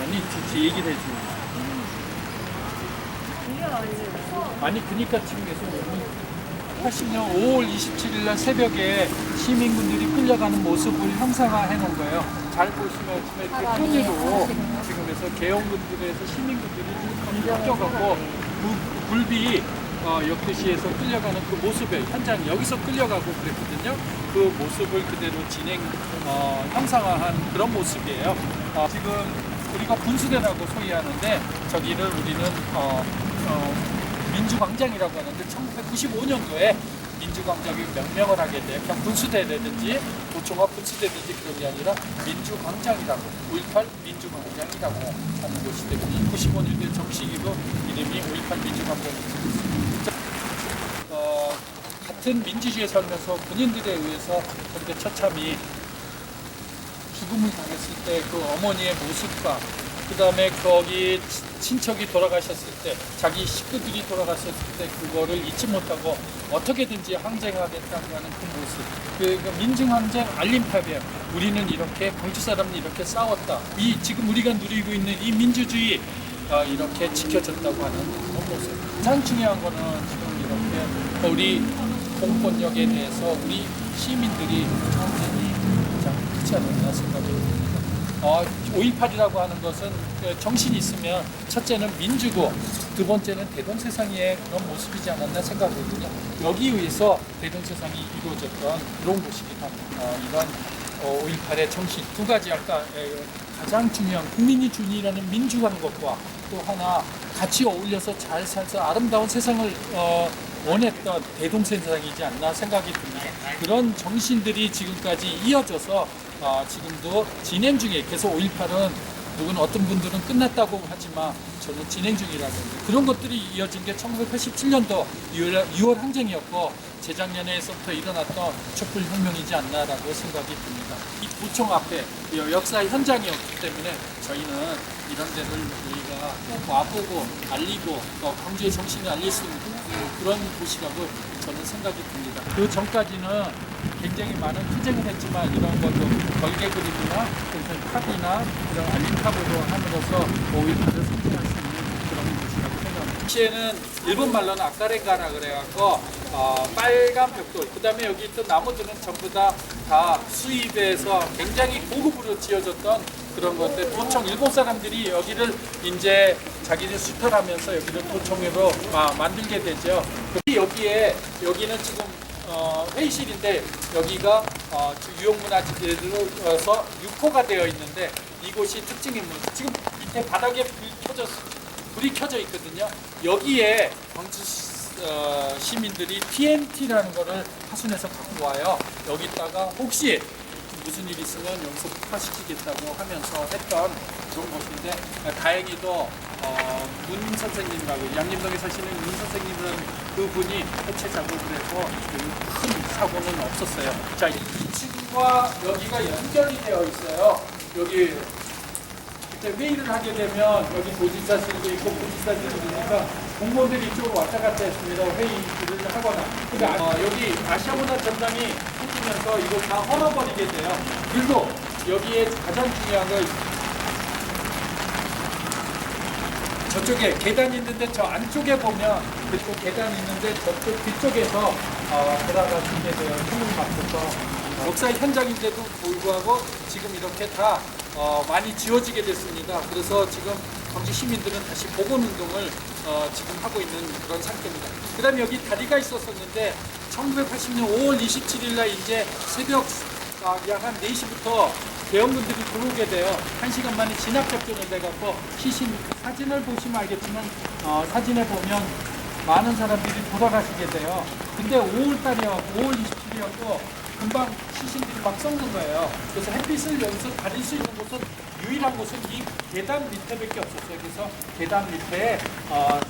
아니, 얘기를 해줘. 아니, 그니까 지금 계속 80년 5월 27일 날 새벽에 시민군들이 끌려가는 모습을 형상화해 놓은 거예요. 잘 보시면 지금 이렇게 끈으로 지금에서 계엄군들에서 시민군들이 끌려가고 굴비 역도시에서 끌려가는 그 모습의 현장 여기서 끌려가고 그랬거든요. 그 모습을 그대로 형상화한 그런 모습이에요. 지금 우리가 분수대라고 소위하는데 저기를 우리는 민주광장이라고 하는데 1995년도에 민주광장이 명명을 하게 돼요. 그냥 분수대라든지 도청과 분수대든지 그런 게 아니라 민주광장이라고 5.18 민주광장이라고 하는 곳이 되거든요. 95년도에 정식으로 이름이 5.18 민주광장입니다. 같은 민주주의에 살면서 군인들에 의해서 그렇게 처참히 죽음을 당했을 때 그 어머니의 모습과 그 다음에 거기 친척이 돌아가셨을 때 자기 식구들이 돌아가셨을 때 그거를 잊지 못하고 어떻게든지 항쟁하겠다고 하는 그 모습 그 민중항쟁 알림탑이에요. 우리는 이렇게 광주 사람은 이렇게 싸웠다. 이 지금 우리가 누리고 있는 이 민주주의 이렇게 지켜졌다고 하는 그런 모습. 가장 중요한 거는 지금 이렇게 우리 공권력에 대해서 우리 시민들이 완전히 가장 크지 않았나 생각이 듭니다. 5.18이라고 하는 것은 정신이 있으면 첫째는 민주고 두 번째는 대동세상의 그런 모습이지 않았나 생각하거든요. 여기 의해서 대동세상이 이루어졌던 그런 곳이기도 합니다. 이런 5.18의 정신 두 가지 아까 가장 중요한 국민이 준이라는 민주한 것과 또 하나 같이 어울려서 잘 살서 아름다운 세상을 원했던 대동세상이지 않나 생각이 듭니다. 그런 정신들이 지금까지 이어져서 지금도 진행 중에 계속 5.18은 누구는 어떤 분들은 끝났다고 하지만 저는 진행 중이라고 합니다. 그런 것들이 이어진 게 1987년도 6월 항쟁이었고 재작년에서부터 일어났던 촛불혁명이지 않나라고 생각이 듭니다. 이 도청 앞에 역사 현장이었기 때문에 저희는 이런 데를 우리가 꼭 와보고 알리고 광주의 정신을 알릴 수 있는 그런 곳이라고 저는 생각이 듭니다. 그 전까지는 굉장히 많은 투쟁을 했지만 이런 것도 걸개 그림이나 탑이나 이런 알림탑으로 함으로써 5.18을 선택할 수 있는 그런 곳이라고 생각합니다. 당시에는 일본 말로는 아카렌가라 그래갖고 빨간 벽돌 그 다음에 여기 있던 나무들은 전부 다 수입해서 굉장히 고급으로 지어졌던 그런 것들 도청 일본 사람들이 여기를 이제 자기들 수탈하면서 여기를 도청으로 만들게 되죠. 여기는 지금 회의실인데 여기가 유형문화재로서 6호가 되어 있는데 이곳이 특징입니다. 지금 밑에 바닥에 불이 켜져 있거든요. 여기에 광주 시민들이 TNT라는 거를 파손해서 갖고 와요. 여기다가 혹시 무슨 일 있으면 여기서 폭파시키겠다고 하면서 했던 그런 곳인데 다행히도 문 선생님이라고 양림동에 사시는 문 선생님이라는 그분이 해체 작업을 해서 큰 사고는 없었어요. 자, 2층과 여기가 연결이 되어 있어요. 여기 그때 회의를 하게 되면 여기 도지사실도 있고 부지사실도 있으니까 공무원들이 이쪽으로 왔다 갔다 했습니다. 회의를 하거나. 그러니까 여기 아시아문화 전당이 생기면서 이거 다 헐어버리게 돼요. 그리고 여기에 가장 중요한 건 저쪽에 계단 있는데 저 안쪽에 보면 그쪽 계단 있는데 저쪽 뒤쪽에서 돌아가시게 돼요. 총을 맞고서 역사 현장인데도 불구하고 지금 이렇게 다 많이 지워지게 됐습니다. 그래서 지금 광주 시민들은 다시 복원 운동을 지금 하고 있는 그런 상태입니다. 그 다음에 여기 다리가 있었었는데 1980년 5월 27일 날 이제 새벽 약 한 4시부터 계엄군들이 들어오게 돼요. 1시간 만에 진압작전을 돼갖고 사진을 보시면 알겠지만 사진에 보면 많은 사람들이 돌아가시게 돼요. 근데 5월 27일이었고 금방 시신들이 막 썩는 거예요. 그래서 햇빛을 여기서 가릴 수 있는 곳은 유일한 곳은 이 계단 밑에밖에 없었어요. 그래서 계단 밑에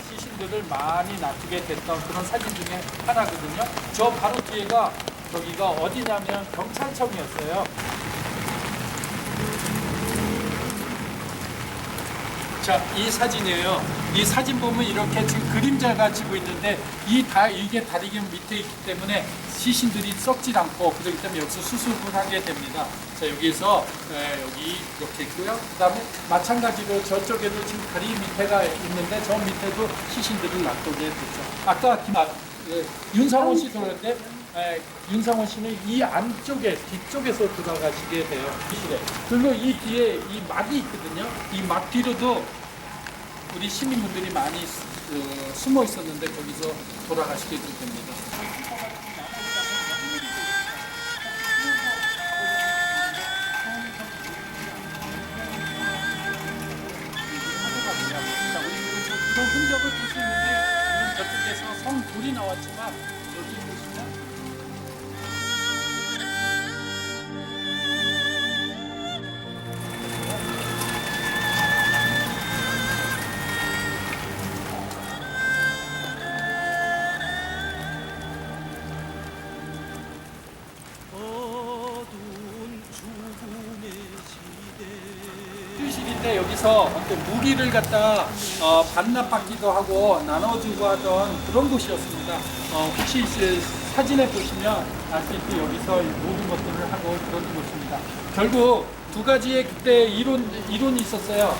시신들을 많이 놔두게 됐던 그런 사진 중에 하나거든요. 저 바로 뒤에가 저기가 어디냐면 경찰청이었어요. 자, 이 사진이에요. 이 사진 보면 이렇게 지금 그림자가 지고 있는데 이게 다리경 밑에 있기 때문에 시신들이 썩질 않고 그렇기 때문에 여기서 수습을 하게 됩니다. 자, 여기서 여기 이렇게 있고요. 그 다음에 마찬가지로 저쪽에도 지금 다리 밑에가 있는데 저 밑에도 시신들을 놔두게 되죠. 아까 윤상원 씨 들었는데 윤상원 씨는 이 안쪽에 뒤쪽에서 들어가시게 돼요. 기실에. 그리고 이 뒤에 이 막이 있거든요. 이 막 뒤로도 우리 시민분들이 많이 숨어 있었는데 거기서 돌아가시게 됩니다. 그 흔적을 볼 수 있는데 저쪽에서 성 둘이 나왔지만 여기 보시면 휴식인데 여기서 어떤 무기를 갖다 반납받기도 하고 나눠주고 하던 그런 곳이었습니다. 혹시 사진에 보시면 아시다시피 여기서 모든 것들을 하고 그런 곳입니다. 결국 두 가지의 그때 이론이 있었어요.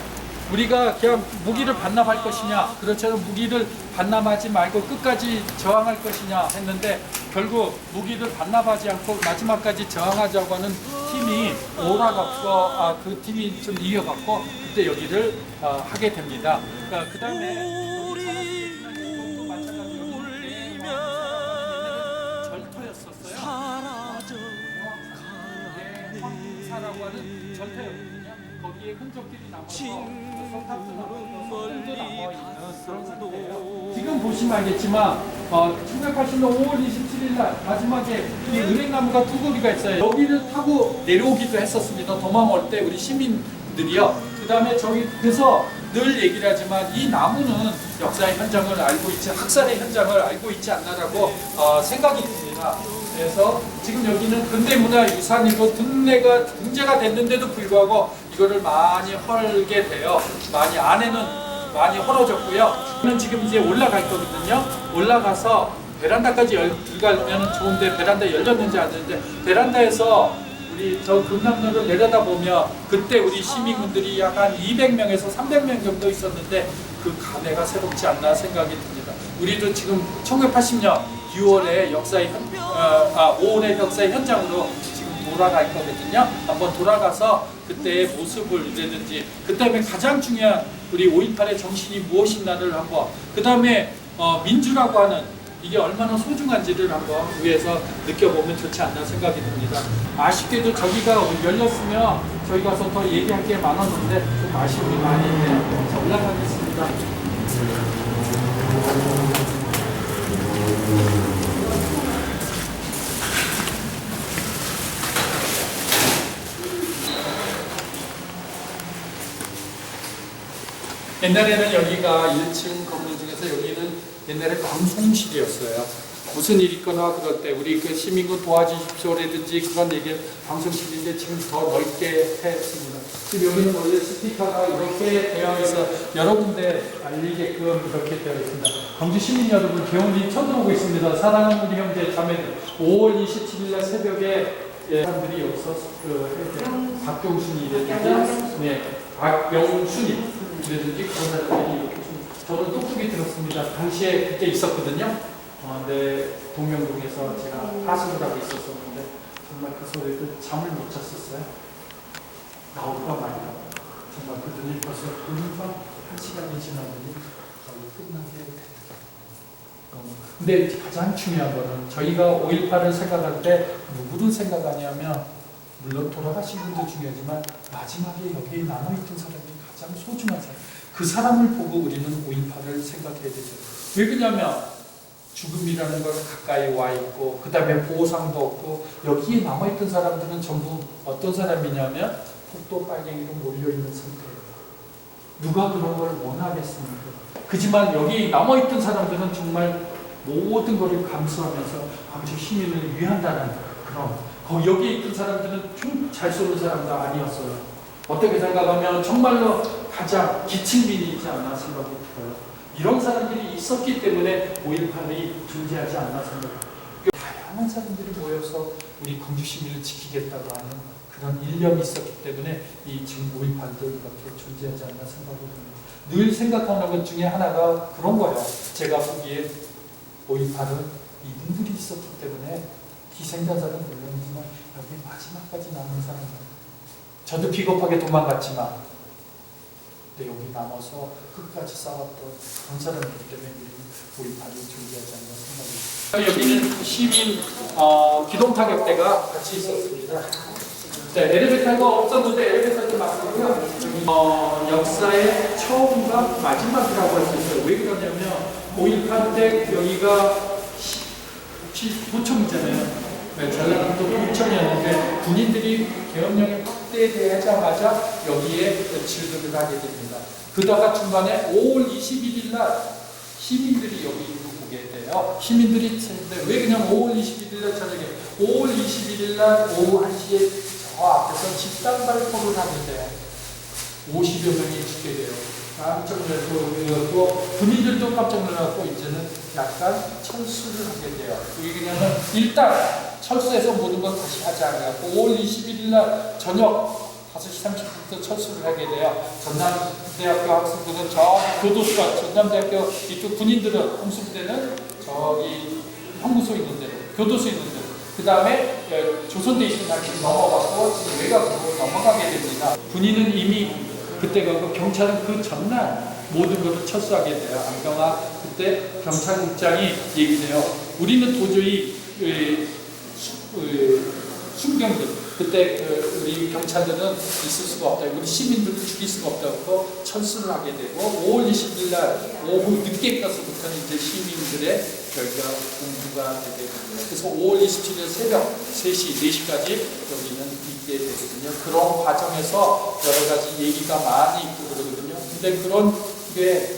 우리가 그냥 무기를 반납할 것이냐, 그렇잖아요. 무기를 반납하지 말고 끝까지 저항할 것이냐 했는데 결국 무기를 반납하지 않고 마지막까지 저항하자고 하는 팀이 오라갖고 그 팀이 좀 이겨갖고 그때 여기를 하게 됩니다. 그 다음에 라고 하는 절터였거든요. 거기에 흔적들이 남아서 석탑도 남아있는 그런 상태예요. 지금 보시면 알겠지만 1980년 5월 27일 날 마지막에 이 은행나무가 두 그루가 있어요. 여기를 타고 내려오기도 했었습니다. 도망올 때 우리 시민들이요. 그 다음에 그래서 늘 얘기를 하지만 이 나무는 역사의 현장을 알고 있지, 학살의 현장을 알고 있지 않나라고 생각이 듭니다. 그래서 지금 여기는 근대문화유산이고 등재가 됐는데도 불구하고 이거를 많이 헐게 돼요. 안에는 많이 헐어졌고요. 저는 지금 이제 올라갈 거거든요. 올라가서 베란다까지 들어가면 좋은데 베란다 열렸는지 안 열렸는데 베란다에서 우리 저 금남로를 내려다보면 그때 우리 시민분들이 약 한 200명에서 300명 정도 있었는데 그 감회가 새롭지 않나 생각이 듭니다. 우리도 지금 1980년 6월에 5월의 역사의 현장으로 지금 돌아가 있거든요. 한번 돌아가서 그때의 모습을 이라든지 그다음에 가장 중요한 우리 5.18의 정신이 무엇인가를 한번 그 다음에 민주라고 하는 이게 얼마나 소중한지를 한번 위에서 느껴보면 좋지 않나 생각이 듭니다. 아쉽게도 저기가 열렸으면 저희 가서 더 얘기할 게 많았는데 좀 아쉬움이 많이 있네요. 자, 올라가겠습니다. 옛날에는 여기가 1층 건물 중에서 여기는 옛날에 방송실이었어요. 무슨 일이 있거나 그럴 때 우리 그 시민군 도와주십시오라든지 그런 얘기 방송실인데 지금 더 넓게 했습니다. 지금 여기는 원래 스피커가 이렇게 되어 있어 여러 군데 알리게끔 이렇게 되어 있습니다. 광주 시민 여러분, 개원이 쳐들어오고 있습니다. 사랑하는 우리 형제 자매들, 5월 27일 날 새벽에 사람들이 여기서 박경순이라든지 박영순이라든지 그런 사람들이 저는 똑똑히 들었습니다. 당시에 그때 있었거든요. 동명동에서 제가 하숙을 하고 있었는데 정말 그 소리를 잠을 못 잤었어요. 나올까 말까. 정말 그 눈이 벌써 금방 1시간이 지나더니 끝나게 됐어요. 근데 가장 중요한 거는 저희가 5.18을 생각할 때 누구를 생각하냐면 물론 돌아가신 분도 중요하지만 마지막에 여기에 남아있던 사람이 가장 소중한 사람. 그 사람을 보고 우리는 5.18을 생각해야 되죠. 왜 그러냐면 죽음이라는 걸 가까이 와 있고 그 다음에 보상도 없고 여기에 남아있던 사람들은 전부 어떤 사람이냐면 폭도 빨갱이로 몰려있는 상태예요. 누가 그런 걸 원하겠습니까? 그지만 여기 남아있던 사람들은 정말 모든 것을 감수하면서 광주 시민을 위한다는 그런 여기에 있던 사람들은 좀 잘 쏘는 사람도 아니었어요. 어떻게 생각하면 정말로 가장 기층민이지 않나 생각이 들어요. 이런 사람들이 있었기 때문에 5.18이 존재하지 않나 생각해요. 다양한 사람들이 모여서 우리 광주 시민을 지키겠다고 하는 그런 일념이 있었기 때문에 이 지금 5.18도 이렇게 존재하지 않나 생각이 듭니다. 늘 생각하는 것 중에 하나가 그런 거예요. 제가 보기에 5.18은 이분들이 있었기 때문에 희생자들은 물론이지만 여기 마지막까지 남은 사람들, 저도 비겁하게 도망갔지만 근데 여기 남아서 끝까지 싸웠던 그런 사람들 때문에 5.18이 존재하지 않나 생각이 듭니다. 여기는 시민 기동타격대가 같이 있었습니다. 네, 엘리베이터가 없었는데 엘리베이터도 막고요. 역사의 처음과 마지막이라고 할 수 있어요. 왜 그러냐면 5.18 때 여기가 도청이잖아요. 네, 전라남도 도청이었는데 군인들이 계엄령에 확대되자마자 여기에 질주를 하게 됩니다. 그러다가 중간에 5월 21일 날 시민들이 여기 오게 돼요. 시민들이 왜 그냥 5월 21일 날 저녁에 5월 21일 날 오후 1시에 저 앞에서 집단 발표를 하게 돼요. 50여 명이 죽게 돼요. 깜짝 놀랐고 군인들도 깜짝 놀랐고 이제는 약간 철수를 하게 돼요. 왜냐하면 일단 철수해서 모든 걸 다시 하자 그래갖고 5월 21일 날 저녁 5시 30분부터 철수를 하게 돼요. 전남대학교 학생들은 저 교도소가 전남대학교 이쪽 군인들은 홍수부대는 저기 형무소 있는 데로 교도소 있는 데로 그 다음에 조선대신학교 넘어가고 외곽으로 넘어가게 됩니다. 군인은 이미 그때 가고 경찰은 그 전날 모든 것을 철수하게 돼요. 안경아 그때 경찰국장이 얘기해요. 우리는 도저히 순경들 그때 우리 경찰들은 있을 수가 없다. 우리 시민들을 죽일 수가 없다고 철수를 하게 되고 5월 20일 날 오후 늦게 가서부터는 이제 시민들의 여기가 공부가 되게 됩니다. 그래서 5월 27일 새벽 3시, 4시까지 여기는 있게 되거든요. 그런 과정에서 여러 가지 얘기가 많이 있고 그러거든요. 근데 그런 게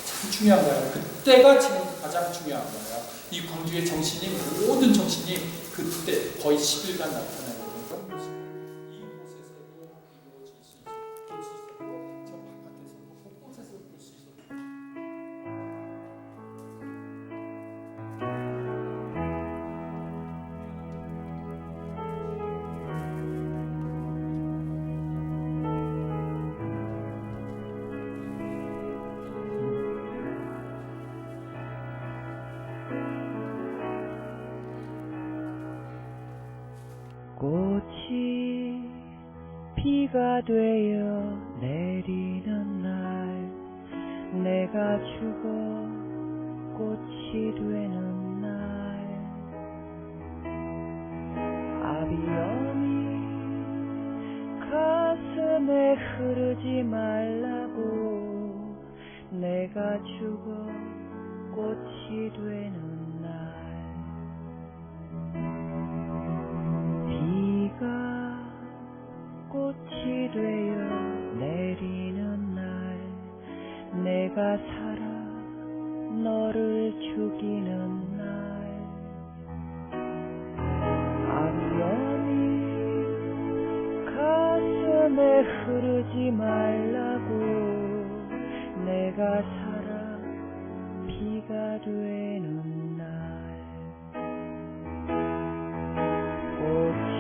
가장 중요한 거예요. 그때가 지금 가장 중요한 거예요. 이 광주의 정신이 모든 정신이 그때 거의 10일간 나타나요. 꽃이 비가 되어 내리는 날 내가 죽어 꽃이 되는 날 아비염이 가슴에 흐르지 말라고 내가 죽어 꽃이 되는 비가 꽃이 되어 내리는 날 내가 살아 너를 죽이는 날 아비염이 가슴에 흐르지 말라고 내가 살아 비가 되는 날 꽃이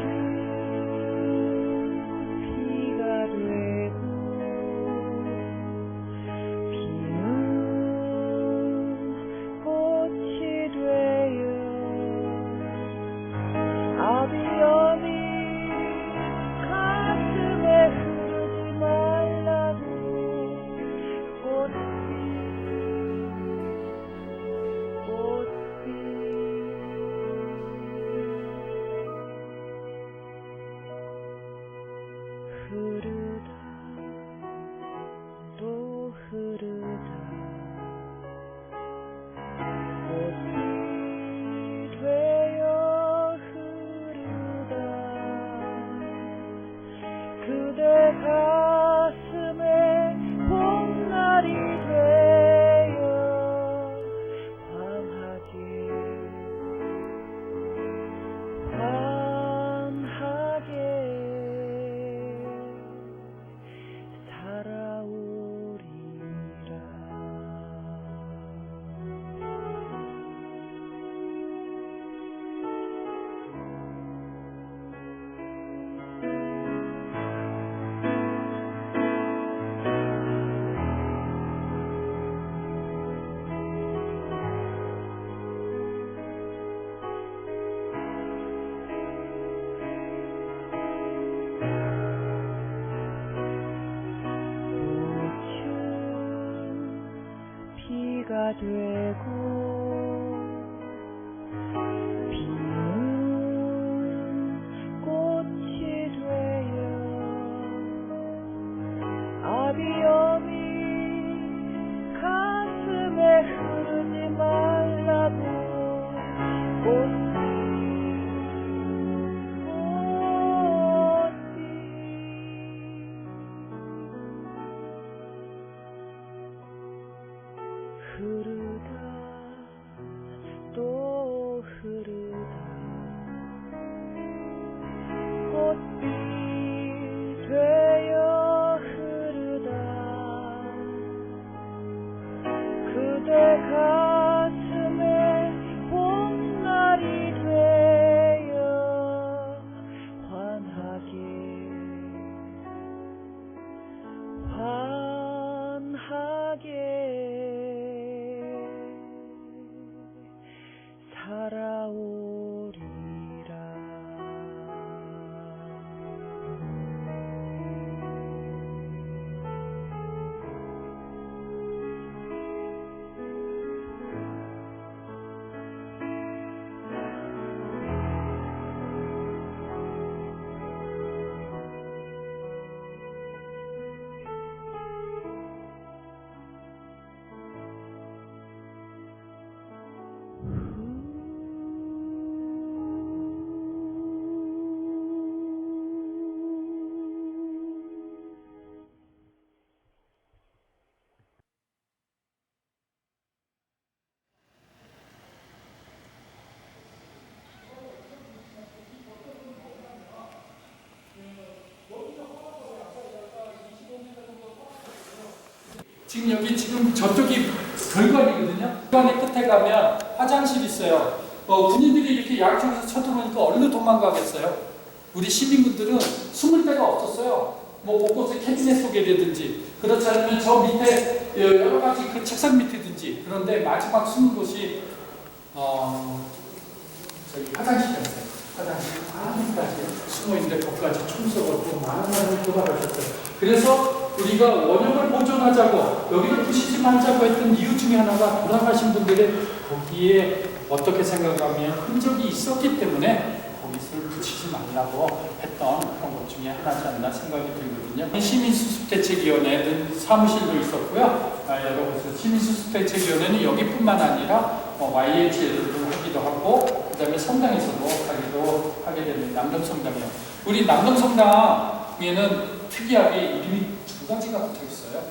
흐르다 또 흐르다 꽃빛 되어 흐르다 그대 가슴에 봄날이 되어 환하게 살아오리라. 지금 여기 저쪽이 별관이거든요. 별관의 끝에 가면 화장실이 있어요. 군인들이 이렇게 야경에서 쳐들어오니까 얼른 도망가겠어요. 우리 시민분들은 숨을 데가 없었어요. 뭐 곳곳에 캐비넷 속에라든지 그렇지 않으면 저 밑에 여러 가지 그 책상 밑에든지. 그런데 마지막 숨은 곳이 저기 화장실이었어요. 화장실 안까지 숨어 있는데 거기까지 총석을 또 많은 사람이 돌아가셨어요. 그래서 우리가 원형을 보존하자고 여기를 부시지 말자고 했던 이유 중에 하나가 돌아가신 분들의 거기에 어떻게 생각하면 흔적이 있었기 때문에 거기를 붙이지 말라고 했던 그런 것 중에 하나지 않나 생각이 들거든요. 시민수습대책위원회는 사무실도 있었고요. 여러 곳에서 시민수습대책위원회는 여기뿐만 아니라 YH에도 하기도 하고 그 다음에 성당에서도 하게 되는 남동성당이요. 우리 남동성당에는 특이하게 이름이 두 가지가 붙어 있어요.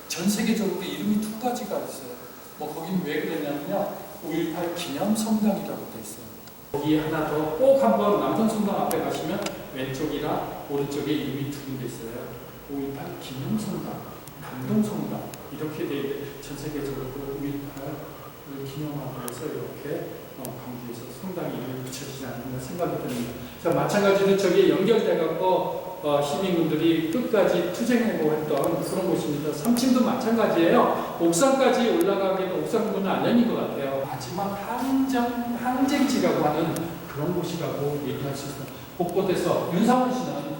전 세계적으로 이름이 두 가지가 있어요. 거기는 왜 그러냐면요. 5.18 기념성당이라고 돼 있어요. 거기 하나 더 꼭 한번 남동성당 앞에 가시면 왼쪽이나 오른쪽에 이름이 두 군데 있어요. 5.18 기념성당, 남동성당 이렇게 돼 있는데 전 세계적으로 5.18을 기념하기 위해서 이렇게 광주에서 성당 이름이 붙여지지 않는가 생각이 듭니다. 마찬가지로 저기 연결돼갖고 시민분들이 끝까지 투쟁하고 했던 그런 곳입니다. 3층도 마찬가지예요. 옥상까지 올라가기는 옥상부는 아니인 것 같아요. 마지막 항쟁지라고 하는 그런 곳이라고 얘기할 수 있어요. 곳곳에서 윤상원 씨는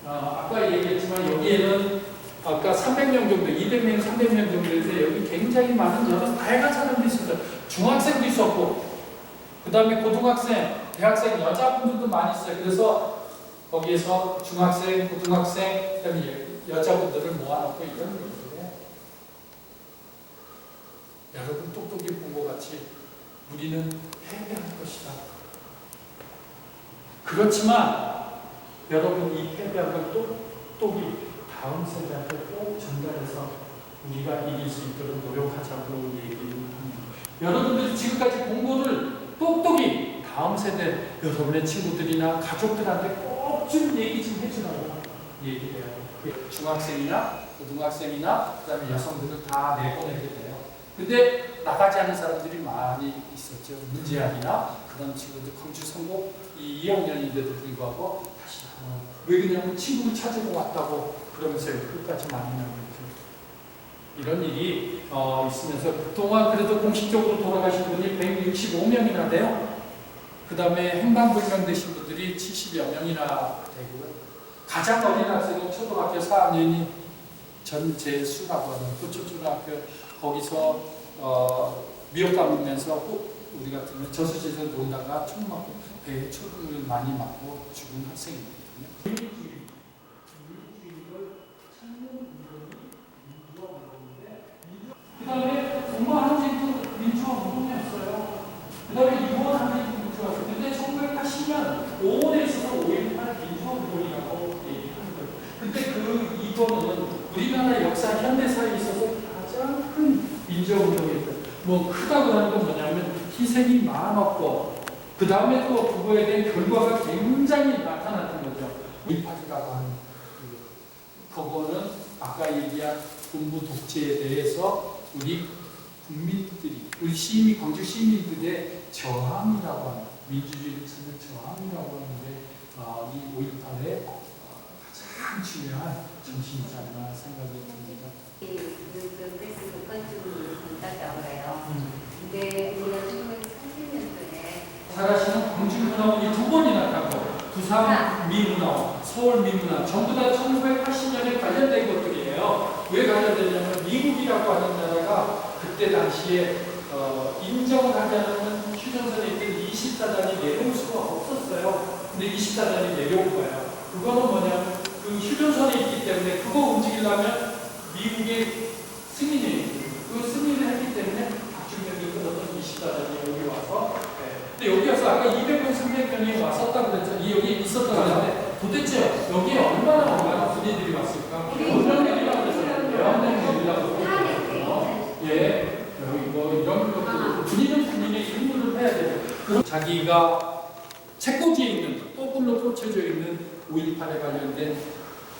아까 얘기했지만 여기에는 아까 300명 정도, 200명, 300명 정도인데 여기 굉장히 많은 여러 다양한 사람들이 있었어요. 중학생도 있었고 그 다음에 고등학생, 대학생, 여자분들도 많이 있어요. 그래서 거기에서 중학생, 고등학생, 그다음에 여자분들을 모아놓고 이런 얘기예요. 여러분 똑똑히 본 것 같이 우리는 패배할 것이다. 그렇지만 여러분 이 패배한 걸 똑똑히 다음 세대한테 꼭 전달해서 우리가 이길 수 있도록 노력하자고 얘기를 합니다. 여러분들이 지금까지 공부를 똑똑히 다음 세대 여러분의 친구들이나 가족들한테 꼭 좀 얘기 좀 해주라고 얘기해요. 중학생이나 고등학생이나 그다음에 여성들은 다 내보내게 돼요. 근데 나가지 않은 사람들이 많이 있었죠. 문제아이나 그런 친구들 광주 성곡 2학년인데도 불구하고 다시 나와요. 왜 그러냐면 친구를 찾으러 왔다고 그러면서 끝까지 만나고 이런 일이 있으면서 그동안 그래도 공식적으로 돌아가신 분이 165명이나 돼요. 그 다음에 행방불명 되신 분들이 70여 명이나 되고요. 가장 어린 학생은 초등학교 4학년이 전재수라고 하는 부초초등학교 거기서 미역 감으면서 우리 같으면 저수지에서 놀다가 총 맞고 배에 초를 많이 맞고 죽은 학생이거든요. 그 다음에 공무원 항쟁도 민주화 운동이었어요. 그 다음에 현대사에 있어서 가장 큰 민족운동이었다. 뭐 크다고 하는 건 뭐냐면 희생이 많았고 그 다음에 또 그거에 대한 결과가 굉장히 나타났던 거죠. 일파기라고 하는 그거는 아까 얘기한 군부 독재에 대해서 우리 국민들이 우리 시민 광주 시민들의 저항이라고 하는 민주주의를 찾는 저항이라고 하는데 이 5.18의 가장 중요한 정신이지 않나 생각이 듭니다. 그래서 국가적으로 본다고 그래요. 근데 우리가 1930년도에 잘하시는 광주문화원이 2번이나 가고 부산 미문화원, 서울 미문화원 전부 다 1980년에 관련된 것들이에요. 왜 관련되냐면 미국이라고 하는 나라가 그때 당시에 인정을 하자는 휴전선에 있던 24단이 내려올 수가 없었어요. 근데 24단이 내려온 거예요. 그거는 뭐냐면 그 휴전선에 있기 때문에 그거 움직이려면 미국의 승인이 그 승인을 했기 때문에 박준경이 끊었던 24단이 여기 와서 근데 여기 와서 아까 200명, 300명이 왔었다고 그랬죠. 여기 있었다고 그랬는데 도대체 여기에 얼마나 군인들이 왔을까? 몇명 내리라고 그랬어요. 몇명 내리라고 그랬어요. 예, 뭐 이런 것들 군인은 군인의 임무를 해야 돼요. 그럼 자기가 책꽂이에 있는 또불로 꽂혀져 있는 5.18에 관련된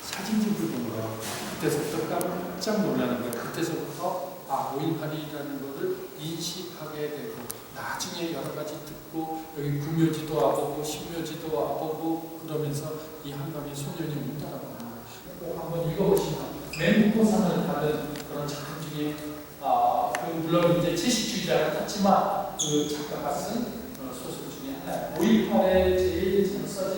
사진집을 본 거예요. 그때서부터 깜짝 놀라는 거예요. 그때서부터 5.18이라는 것을 인식하게 되고 나중에 여러 가지 듣고 여기 구묘지도 와보고 신묘지도 와보고 그러면서 이 한강의 소년이 운다라고 하는 거예요. 꼭 한번 읽어보시면 맨 국보상을 받은 그런 작품 중에 물론 이제 채식주의자가 탔지만 그 작가가 쓴 소설 중에 하나예요. 5.18에 제일 잘 써진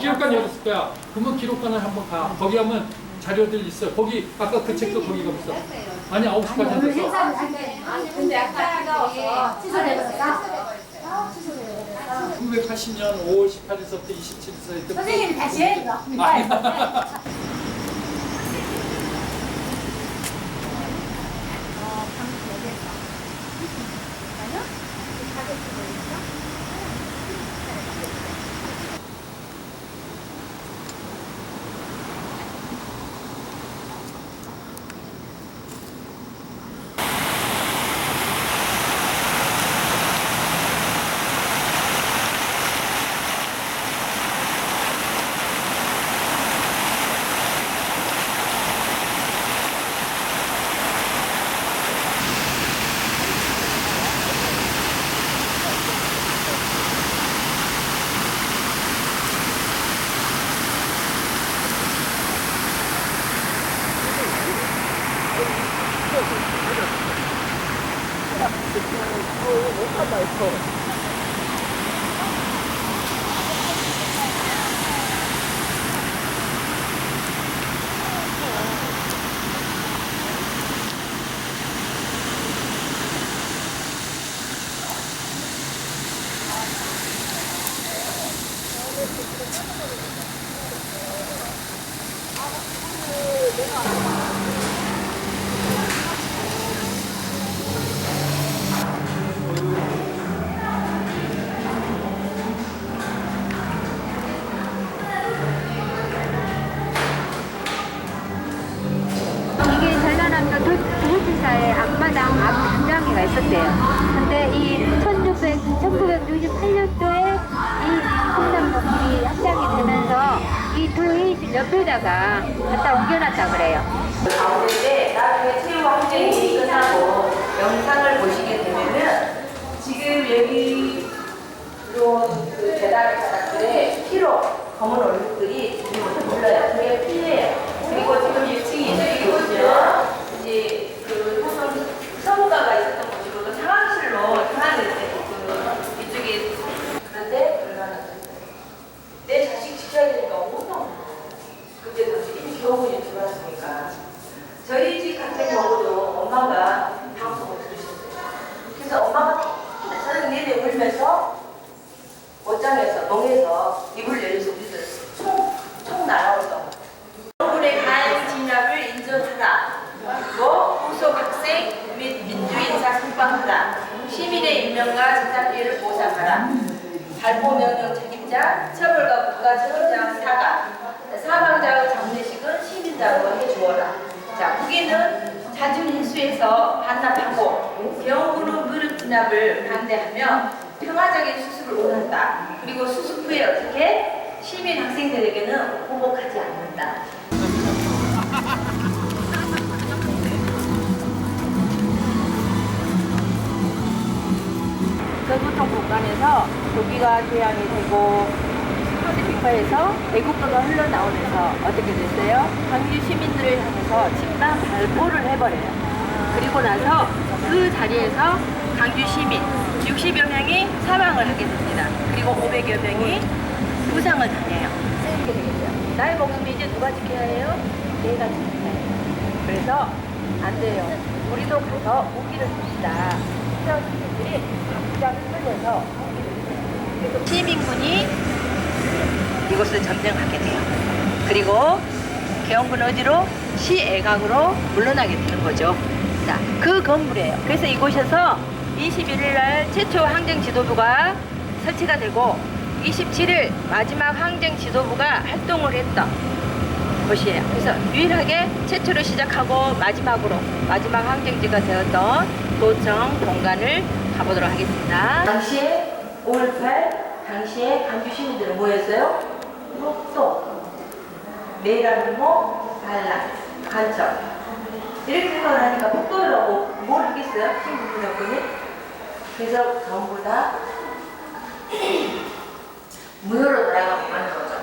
기록관 여기 있을 거야. 그러면 기록관을 한번 가. 거기 하면 자료들 있어요. 거기 아까 그 책도 거기가 있어. 아니 9시까지 안 됐어. 근데 아까 그게 취소되었어? 1980년 5월 18일서부터 27일서부터 선생님이 다시 해 이거. 이게 전라남도 도시사의 앞마당 앞 중장기가 있었대요. 근데 이 1968년도에 이 성남동이 확장이 되면서 이 도의실 옆에다가 갖다 옮겨놨다 그래요. 가운데 나중에 체육 항쟁이 끝나고 영상을 보시게 되면은 지금 여기 들어온 그 배달 바닥들에 피로 검은 얼룩들이 지금부터 물러요. 그게 피예요. 그리고 지금 1층이 이쪽이거든요. 이제 그 서무가가 있었던 곳이고 상황실로 상황일 때 이쪽에 그런데 얼마나 내 자식 지켜야 되니까 엄청 그때 당시 이미 겨우군이 들어왔으니까 저희 집 같은 경우도 엄마가 방송을 들으셨어요. 그래서 엄마가 저는 내내 울면서 옷장에서 농에서 입을 내려서 우리들 총 날아오던 얼굴의 가해 진압을 인정하라. 그리고 후속 학생 및 민주인사 선방하라. 시민의 인명과 재산 피해를 보상하라. 발포 명령 책임자 처벌과 국가 책임자 사과. 사망자의 장례식은 시민 시작으로 해주어라. 자, 후기는 잦은 횟수에서 반납하고 병원으로 무릎 진압을 반대하며 평화적인 수습을 원한다. 그리고 수습 후에 어떻게 시민 학생들에게는 보복하지 않는다. 교통 공간에서 조기가 교양이 되고 스포티피카에서 애국가가 흘러나오면서 어떻게 됐어요? 광주 시민들을 향해서 집단 발포를 해버려요. 그리고 나서 그 자리에서 광주 시민 60여 명이 사망을 하게 됩니다. 그리고 500여 명이 부상을 당해요. 이렇게 되겠죠. 나의 목숨 이제 누가 지켜야 해요? 내가 지켜야 해요. 그래서 안 돼요. 우리도 가서 무기를 줍시다. 시민들이 각자 끌려서 그래서 시민군이 이곳을 점령하게 돼요. 그리고 계엄군은 어디로? 시애각으로 물러나게 되는 거죠. 자, 그 건물이에요. 그래서 이곳에서 21일 날 최초 항쟁 지도부가 설치가 되고 27일 마지막 항쟁 지도부가 활동을 했던 곳이에요. 그래서 유일하게 최초로 시작하고 마지막 항쟁지가 되었던 도청 본관을 가보도록 하겠습니다. 당시에 5.18 당시에 광주 시민들은 뭐였어요? 폭동, 내일하는 뭐 반란, 간첩 이렇게 생각을 하니까 폭동이라고 뭘 하겠어요? 시민분들이. 그래서 전부 다 무효로 돌아가고 하는 거죠.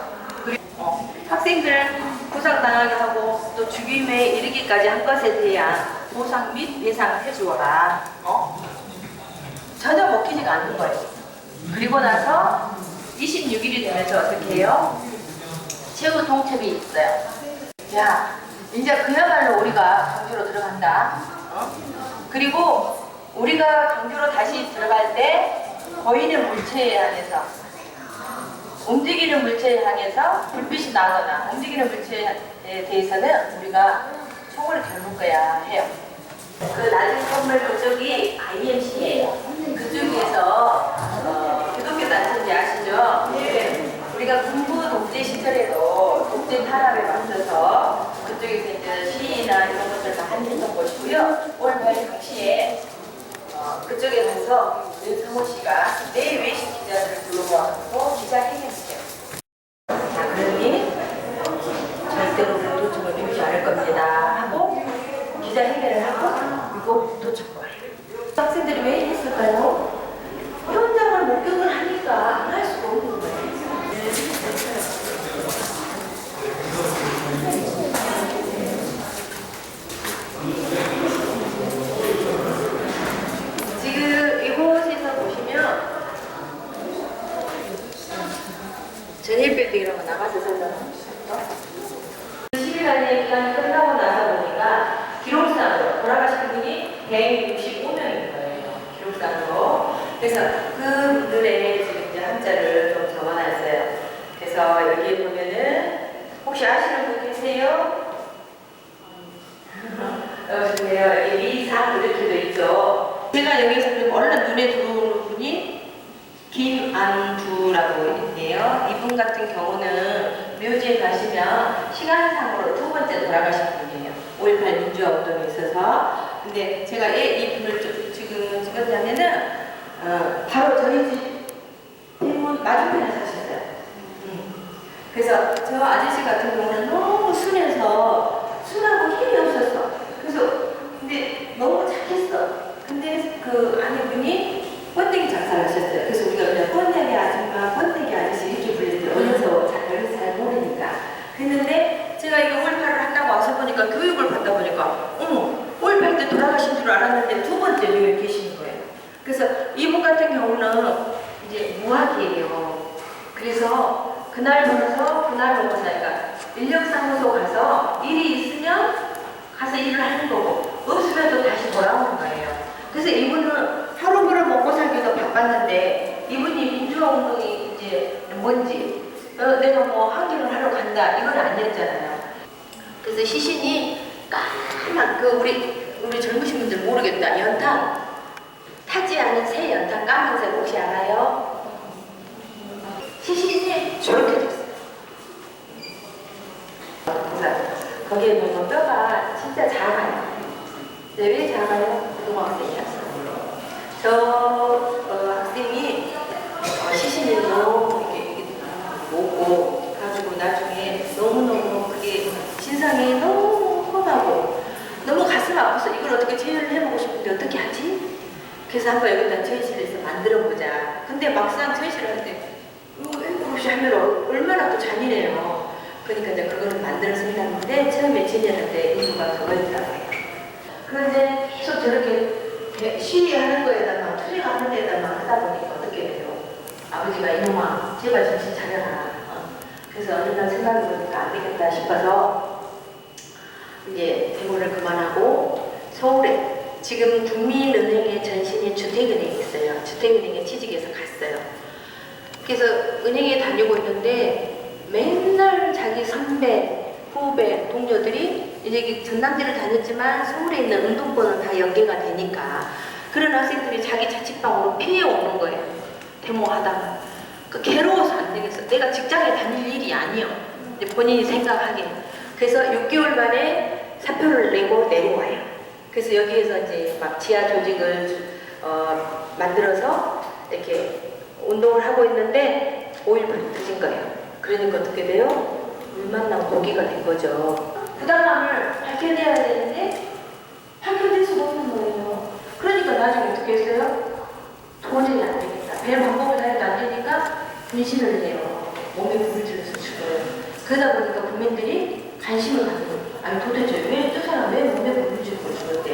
그리고 학생들은 부상당하게 하고 또 죽임에 이르기까지 한 것에 대한 보상 및 배상을 해주어라. 전혀 먹히지가 않는 거예요. 그리고 나서 26일이 되면서 어떻게 해요? 최후 통첩이 있어요. 자, 이제 그야말로 우리가 강주로 들어간다. 그리고 우리가 강주로 다시 들어갈 때 보이는 물체에 한해서 움직이는 물체에 한해서 불빛이 나거나 움직이는 물체에 대해서는 우리가 총을 겨눌 거야 해요. 그 낮은 건물 그쪽이 IMC예요. 그쪽에서 기독교 단체인지 아시죠? 네. 우리가 군부 독재 시절에도 독재 탄압에 맞서서 그쪽에서 이제 시위나 이런 것들 다 한했던 곳이고요. 5.18 당시에 그쪽에 가서 윤상호 씨가 내 외신 기자들을 불러모아서 기자회견했어요. 자, 그러니 절대로 우리 도청을 밀지 않을 겁니다 하고 기자회견을 하고 그리고 도청을 해요. 학생들이 왜 했을까요? 현장을 목격을 하니까 안 할 수가 없는 거예요. 지금 이곳에서 보시면 전일백도 이런 거 나가서 설명을 하셨죠. 10일간의 기간이 끝나고 나서 보니까 기록상으로 돌아가신 분이 165명인 거예요. 기록상으로. 그래서 그분들의 지금 이제 한자를 좀 적어놨어요. 그래서 여기에 보면은 혹시 아시는 분 계세요? 보세요. 여기 미상 이렇게 돼 있죠. 제가 여기서 좀 얼른 눈에 들어오는 분이 김안두라고 있네요. 이분 같은 경우는 묘지에 가시면 시간상으로 두 번째 돌아가신 분이에요. 5.18 민주화 운동에 있어서. 근데 제가 이 분을 지금 찍었냐면은 바로 저희 집 대문 맞은편에 사셨어요. 그래서 저 아저씨 같은 경우는 너무 순하고 힘이 없었어. 그래서 근데 너무 착했어. 근데 그 아내분이 번데기 장사를 하셨어요. 그래서 우리가 그냥 번데기 아줌마, 번데기 아저씨 이렇게 불렸어요. 어려서 잘 모르니까. 그랬는데 제가 이거 5.18을 한다고 와서 보니까 교육을 받다 보니까 5.18 때 돌아가신 줄 알았는데 두 번째 여기 계시는 거예요. 그래서 이분 같은 경우는 이제 무학이에요. 그래서 그날 모여서 그날 먹고 사니까 인력사무소 가서 일이 있으면 가서 일을 하는 거고 없으면 또 다시 돌아오는 거예요. 그래서 이분은 하루벌을 먹고 살기도 바빴는데 이분이 민주화 운동이 이제 뭔지 내가 뭐 항쟁을 하러 간다 이건 아니었잖아요. 그래서 시신이 까만 그 우리 젊으신 분들 모르겠다. 연탄 타지 않은 새 연탄 까만색 혹시 알아요? 시신이 저렇게 됐어요. 그래서 거기에 보면 뼈가 진짜 작아요. 네, 왜 작아요? 고등학생이라서. 저 학생이 시신일로 이렇게 먹고 가지고 나중에 너무너무 그게 신상이 너무 험하고 너무 가슴 아파서 이걸 어떻게 재현을 해보고 싶은데 어떻게 하지? 그래서 한번 여기다 전시를 해서 만들어보자. 근데 막상 전시를 할 때 없이 하면 얼마나 또 잔인해요. 그러니까 이제 그거를 만들어서 해놨는데 처음에 진열할 때 이유가 그거였다고요. 그런데 계속 저렇게 시위하는 거에다가 투쟁하는 데다가 하다 보니까 어떻게 돼요? 아버지가 이놈아 제발 정신 차려라. 그래서 어느 날 생각해보니까 안 되겠다 싶어서 이제 데모를 그만하고 서울에 지금 국민은행의 전신인 주택은행이 있어요. 주택은행에 취직해서 갔어요. 그래서 은행에 다니고 있는데 맨날 자기 선배, 후배, 동료들이 이제 전남지를 다녔지만 서울에 있는 운동권은 다 연계가 되니까 그런 학생들이 자기 자취방으로 피해 오는 거예요. 데모하다가. 그 괴로워서 안 되겠어. 내가 직장에 다닐 일이 아니요. 본인이 생각하기에. 그래서 6개월 만에 사표를 내고 내려와요. 그래서 여기에서 이제 막 지하 조직을 만들어서 이렇게 운동을 하고 있는데 5일만에 터진 거예요. 그러니까 어떻게 돼요? 물 만난 고기가 된 거죠. 부당함을 밝혀내야 되는데 밝혀낼 수가 없는 거예요. 그러니까 나중에 어떻게 했어요? 도저히 안 되겠다. 별 방법을 다 해도 안 되니까 분신을 해요. 몸에 불을 질러서 죽어요. 그러다 보니까 국민들이 관심을 갖는 거예요. 아니 도대체 왜 저 사람 왜 몸에 불을 질고 죽을 때,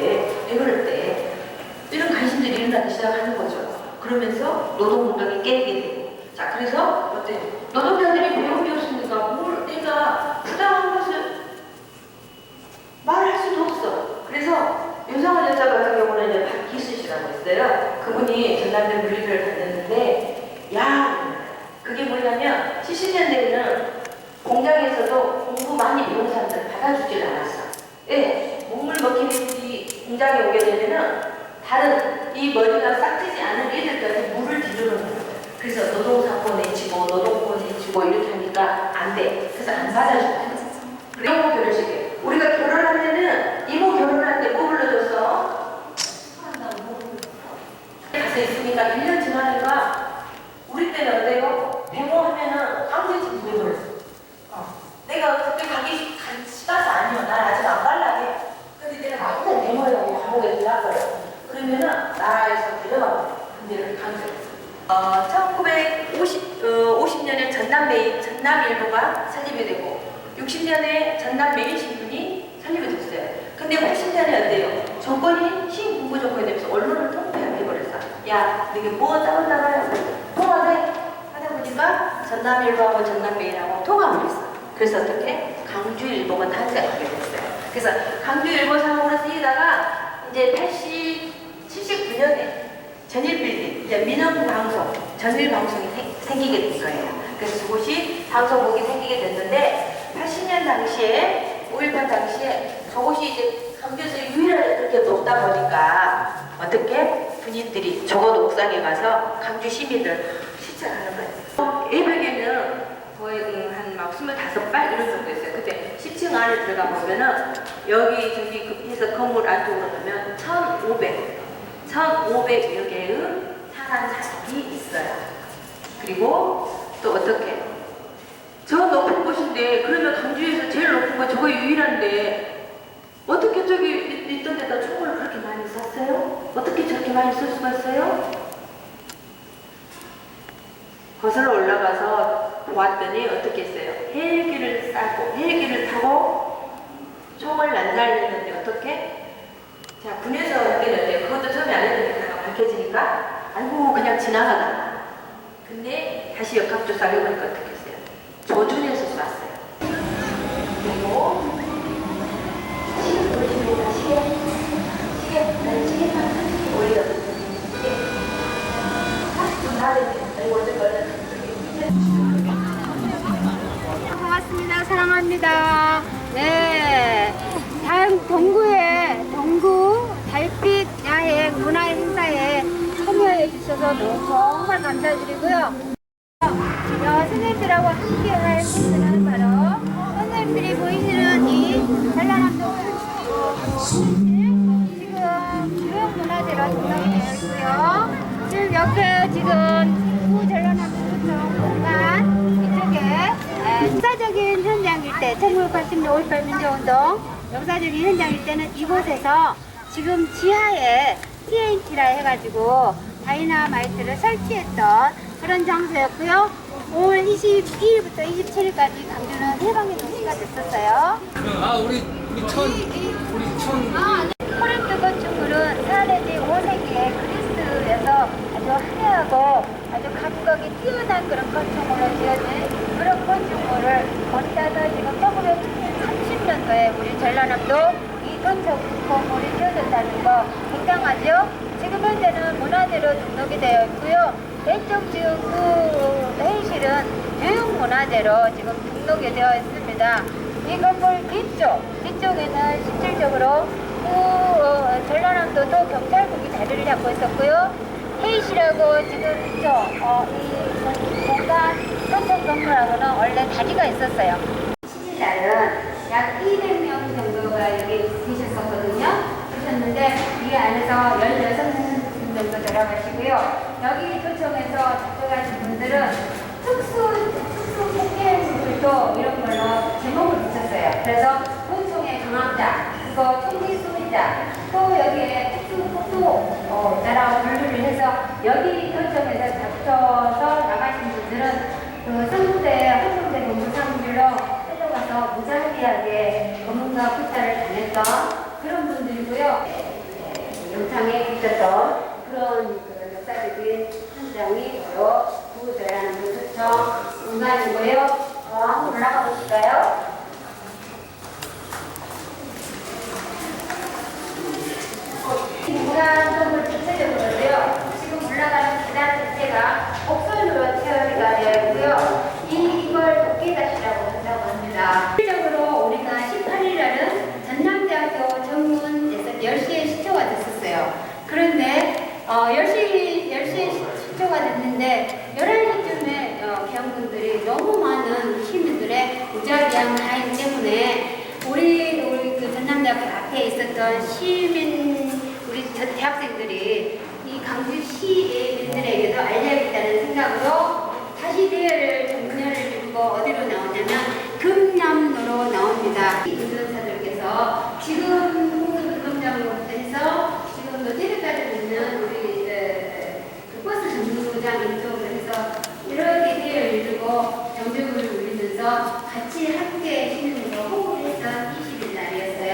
왜 그럴 때 이런 관심들이 일어나기 시작하는 거죠. 그러면서 노동운동이 깨게 되고. 자, 그래서 어때요? 노동자들이 배운 게 없으니까 뭘 내가 부당한 것을 말할 수도 없어. 그래서 윤상원 여사 같은 경우는 이제 박기수 씨라고 있어요. 그분이 전남대 물리를 다녔는데, 야, 그게 뭐냐면 70년대에는 공장에서도 공부 많이 배운 사람들 받아주질 않았어. 예, 목물 먹히는지 공장에 오게 되면은 다른 이 머리가 싹지지 않은 애들까지 물을 뒤르는 거예요. 그래서 노동사건 내치고 노동권 내치고 이렇게 하니까 안 돼. 그래서 안 받아줘요. 이모 결혼식에 우리가 결혼하면은 이모 결혼할 때 뭐 불러줬어? 가서 있으니까 1년 지나니까 우리 때는 어때요? 데모하면은 강제징 구해버렸어. 내가 그때 가기 싫어서 아니요. 난 아직 안 갈라게. 근데 내가 맨날 데모라고 감옥에 들어가요. 그러면은 나라에서 데려가고 근데를 강제했어. 1950년에 전남일보가 설립이 되고 60년에 전남매일신문이 설립이 됐어요. 근데 80년에 어때요? 정권이 신군부 정권이 되면서 언론을 통폐합해버렸어. 야, 너게 뭐 싸운다가요? 통합해. 하다 보니까 전남일보하고 전남매일하고 통합을 했어. 그래서 어떻게? 강주일보가 탄생하게 됐어요. 그래서 강주일보 상으로 쓰이다가 이제 79년에 전일빌딩, 이제 민원방송, 전일방송이 생기게 된 거예요. 그래서 그곳이 방송국이 생기게 됐는데 80년 당시에 5.18 당시에 저곳이 이제 강주에서 유일하게 그렇게 높다 보니까 어떻게 군인들이 적어도 옥상에 가서 강주 시민들 시찰하는 거예요. 예벽에는 거의 한막 25발 이런 정도 있어요. 그때 10층 안에 들어가 보면은 여기 저기 급해서 건물 안쪽으로 가면 1,500여 개의 사람이 있어요. 그리고 또 어떻게? 저 높은 곳인데 그러면 강주에서 제일 높은 건 저거 유일한데 어떻게 저기 있던 데다 총을 그렇게 많이 쐈어요? 어떻게 저렇게 많이 쏠 수가 있어요? 거슬러 올라가서 보았더니 어떻게 했어요? 헬기를 싸고 헬기를 타고 총을 난사했는데 어떻게? 자, 군에서 했는데 그것도 처음에 안 했으니까 밝혀지니까 아이고 그냥 지나가다. 근데 다시 역학조사를 해보니까 어떻게 했어요? 조준해서 쐈어요. 그리고 시계 보여줍니다. 시계 올려. 고맙습니다. 사랑합니다. 네. 다음 동구 달빛 야행 문화 행사에 참여해 주셔서 정말 감사드리고요. 선생님들하고 함께 할 코스는 바로 선생님들이 보이시는 이 전라남도 지금 교육문화재로 등록이 되어 있고요. 지금 옆에 지금 전라남도 공간 이쪽에 역사적인 현장일 때 1980년 5.18 민주운동 역사적인 현장일 때는 이곳에서 지금 지하에 TNT라 해가지고 다이나마이트를 설치했던 그런 장소였고요. 5월 22일부터 27일까지 강주는 해방의 도시가 됐었어요. 우리 코린트 건축물은 사대지 5세기의 그리스에서 아주 화려하고 아주 감각이 뛰어난 그런 건축물로 지어진 그런 건축물을 거기다가 지금 1930년도에 우리 전라남도 이 건축물이 지어졌다는 거 굉장하죠? 지금 현재는 문화재로 등록이 되어 있고요. 왼쪽 지금 그 회의실은 교육문화재로 지금 등록이 되어 있습니다. 이 건물 뒤쪽에는 실질적으로 전라남도도 경찰국이 자리를 잡고 있었고요. 회의실하고 지금 이 공간 현장 건물하고는 원래 다리가 있었어요. 7일날은 약 200명 정도가 여기 계셨었거든요. 계셨는데 이 안에서 16명 정도 들어가시고요. 여기 도청에서 접근하신 분들은 특수 폭행물도 이런 걸로 제목을 붙였어요. 그래서 도청의 강압자, 그거 총기 수리자, 또 여기에 특수폭도자라고 분류를 해서 여기 도청에서 잡혀서 나가신 분들은 그 상부대, 항공대 본부상들로 끌려가서 무자비하게 검문과 구타를 당했던 그런 분들이고요. 영상에 있었던 그런 그 역사적인 현장이 바로 구전라남도 도청 공간이고요. 한번 올라가 보실까요? 공간 건물 전체적으로요. 지금 올라가는 계단 자체가 곡선으로 채워가 되어 있고요. 이걸 도끼다시라고 한다고 합니다. 실질적으로 우리가 18일날은 전남대학교 정문에서 10시에 시초가 됐었어요. 그런데 10시에 시초가 됐는데 11시쯤에 개헌군들이 너무 많은 시민들의 무자비한 가행 때문에 우리 그 전남대학교 앞에 있었던 우리 대학생들이 이 강주시민들에게도 알려야겠다는 생각으로 다시 대회를 정년을 주고 어디로 나오냐면 금남로로 나옵니다. 운전사들께서 지금 금남로부터 해서 지금 노제르까지 있는 우리 그 버스 정류장 이쪽으로 해서 이렇게 대회를 이루고 정적을 울리면서 같이 함께 신는으로 호흡을 했던 20일 날이었어요.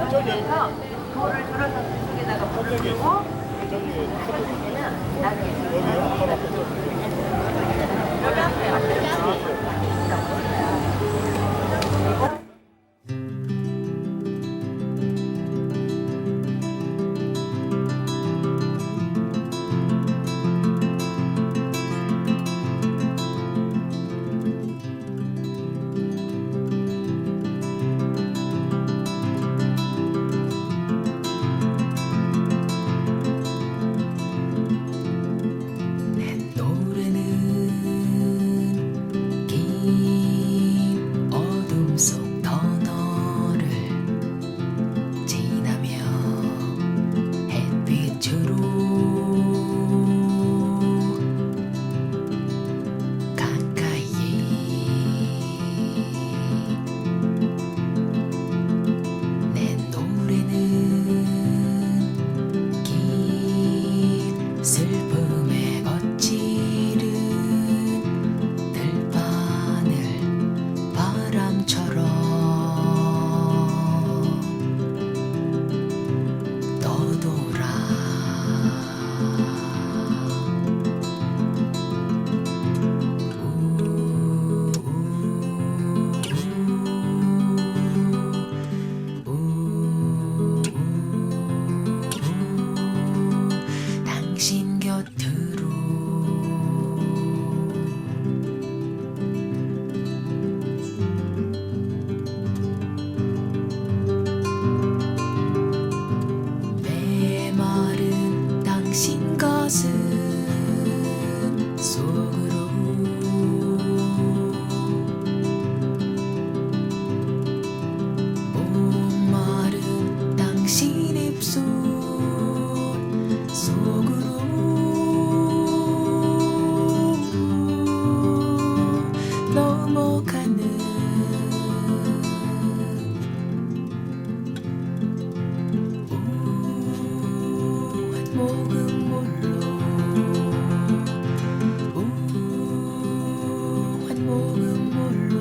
저기에서 돌을 들어서 그쪽에다가 불을 주고 가슴 속으로 목마른 당신 입술 속으로 넘어가는 한 모금 물로 한 모금 물로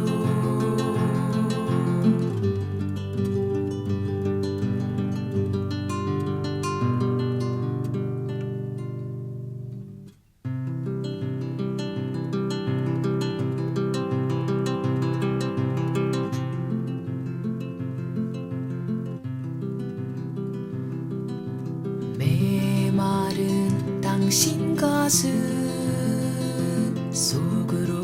메마른 당신 가슴 속으로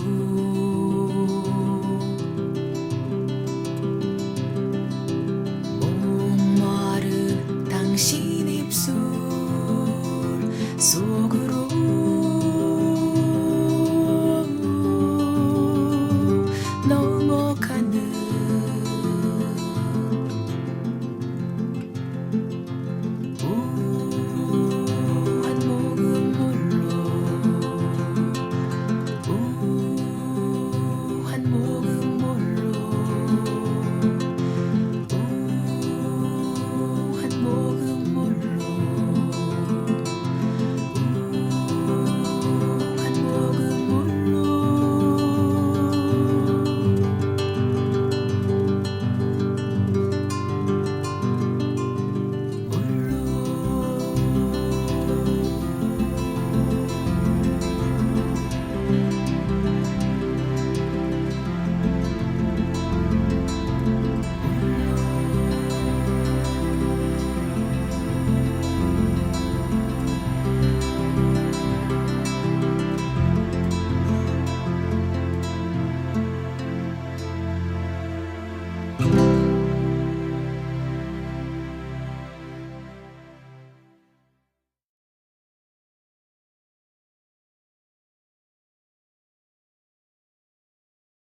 목마른 당신 입술 속으로